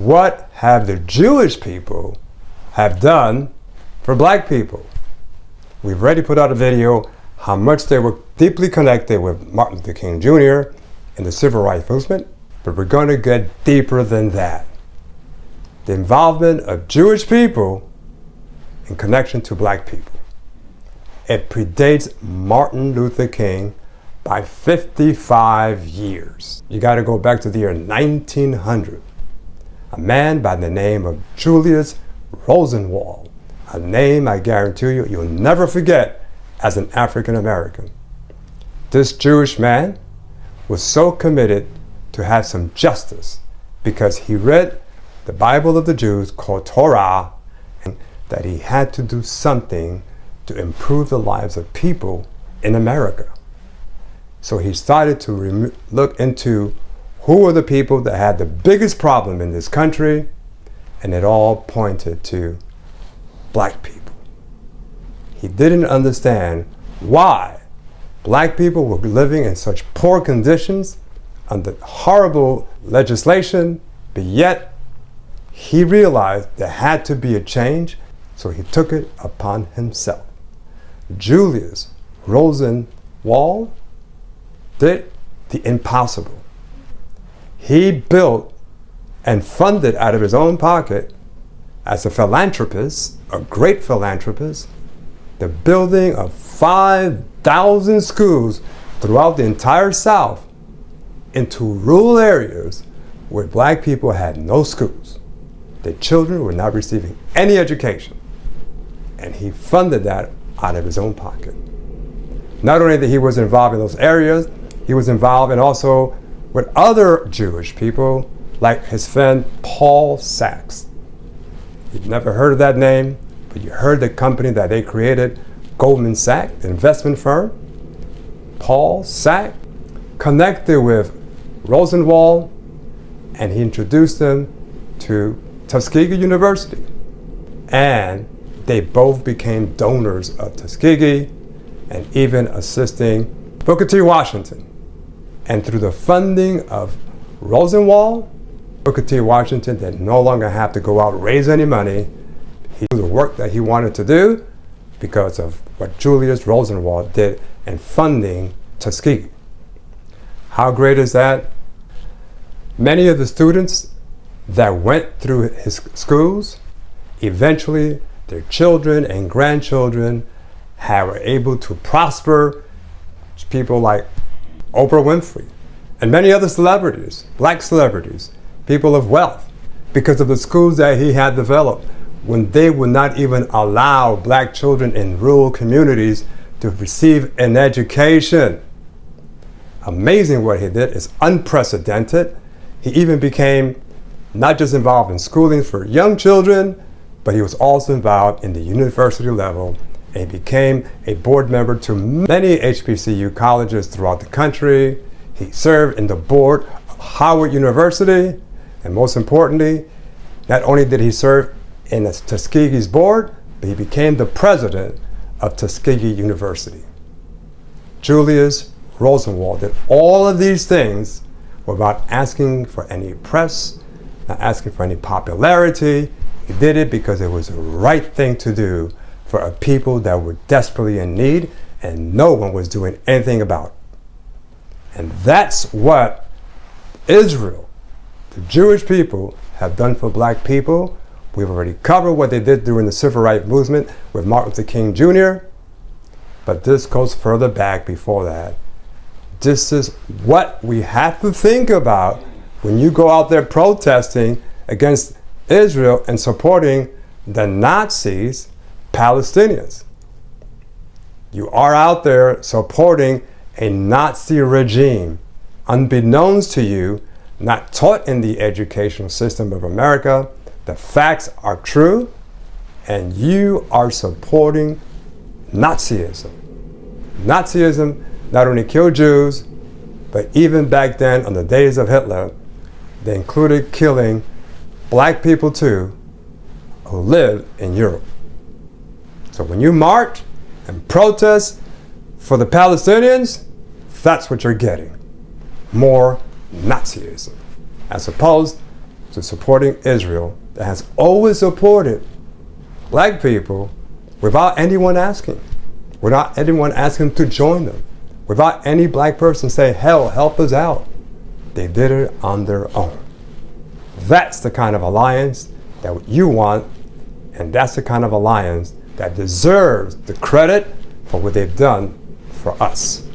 what have the Jewish people have done for black people? We've already put out a video how much they were deeply connected with Martin Luther King Jr. and the Civil Rights Movement, but we're going to get deeper than that. The involvement of Jewish people in connection to black people. It predates Martin Luther King by 55 years. You got to go back to the year 1900. A man by the name of Julius Rosenwald, a name I guarantee you'll never forget as an African American. This Jewish man was so committed to have some justice because he read the Bible of the Jews called Torah, and that he had to do something to improve the lives of people in America. So he started to look into who were the people that had the biggest problem in this country, and it all pointed to black people. He didn't understand why black people were living in such poor conditions under horrible legislation, but yet he realized there had to be a change, so he took it upon himself. Julius Rosenwald did the impossible. He built and funded out of his own pocket, as a philanthropist, a great philanthropist, the building of 5,000 schools throughout the entire South into rural areas where black people had no schools. Their children were not receiving any education. And he funded that out of his own pocket. Not only that he was involved in those areas, he was involved in also with other Jewish people, like his friend Paul Sachs. You've never heard of that name, but you heard the company that they created, Goldman Sachs, the investment firm. Paul Sachs connected with Rosenwald, and he introduced them to Tuskegee University. And they both became donors of Tuskegee and even assisting Booker T. Washington. And through the funding of Rosenwald, Booker T. Washington did no longer have to go out and raise any money. He did the work that he wanted to do because of what Julius Rosenwald did in funding Tuskegee. How great is that? Many of the students that went through his schools, eventually their children and grandchildren were able to prosper. People like Oprah Winfrey and many other celebrities, black celebrities, people of wealth, because of the schools that he had developed when they would not even allow black children in rural communities to receive an education. Amazing what he did. It's unprecedented. He even became not just involved in schooling for young children, but he was also involved in the university level, and he became a board member to many HBCU colleges throughout the country. He served in the board of Howard University, and most importantly, not only did he serve in the Tuskegee's board, but he became the president of Tuskegee University. Julius Rosenwald did all of these things without asking for any press, not asking for any popularity. He did it because it was the right thing to do for a people that were desperately in need, and no one was doing anything about it. And that's what Israel, the Jewish people, have done for black people. We've already covered what they did during the Civil Rights Movement with Martin Luther King Jr., but this goes further back before that. This is what we have to think about when you go out there protesting against Israel and supporting the Nazis, Palestinians. You are out there supporting a Nazi regime, unbeknownst to you, not taught in the educational system of America. The facts are true, and you are supporting Nazism. Nazism not only killed Jews, but even back then, on the days of Hitler, they included killing black people too, who lived in Europe. So when you march and protest for the Palestinians, that's what you're getting. More Nazism, as opposed to to supporting Israel, that has always supported black people without anyone asking, without anyone asking to join them, without any black person saying, hell, help us out. They did it on their own. That's the kind of alliance that you want, and that's the kind of alliance that deserves the credit for what they've done for us.